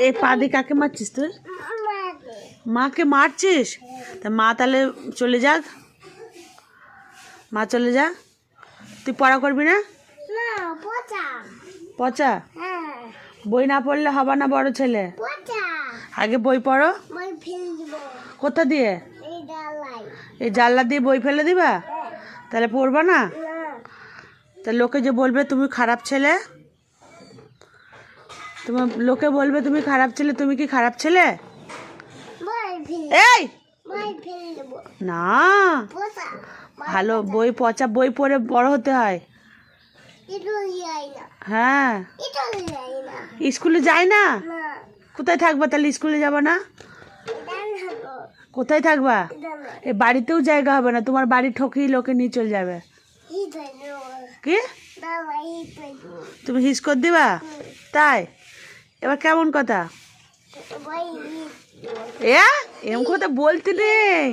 এই পা দিয়ে কাকে মারছিস তুই? মাকে মারছিস? তা মা তাহলে চলে যাক, মা চলে যা। তুই পড়া করবি না? পচা? বই না পড়লে হবে না বড় ছেলে, আগে বই পড়ো। কোথা দিয়ে? এই জানলা দিয়ে বই ফেলে দিবা? তাহলে পড়বা না? তা লোকে যে বলবে তুমি খারাপ ছেলে, তোমার লোকে বলবে তুমি খারাপ ছেলে, তুমি কি খারাপ ছেলে? এই না, ভালো বই, পচা বই পড়ে বড় হতে হয়। হ্যাঁ, স্কুলে যাই না? কোথায় থাকবা তাহলে? স্কুলে যাবা না? কোথায় থাকবা? এ বাড়িতেও জায়গা হবে না, তোমার বাড়ি ঠকিয়ে লোকে নিয়ে চলে যাবে। কি তুমি হিস করে দিবা? তাই? এবার কেমন কথা? এ এম কথা বলতে নেই।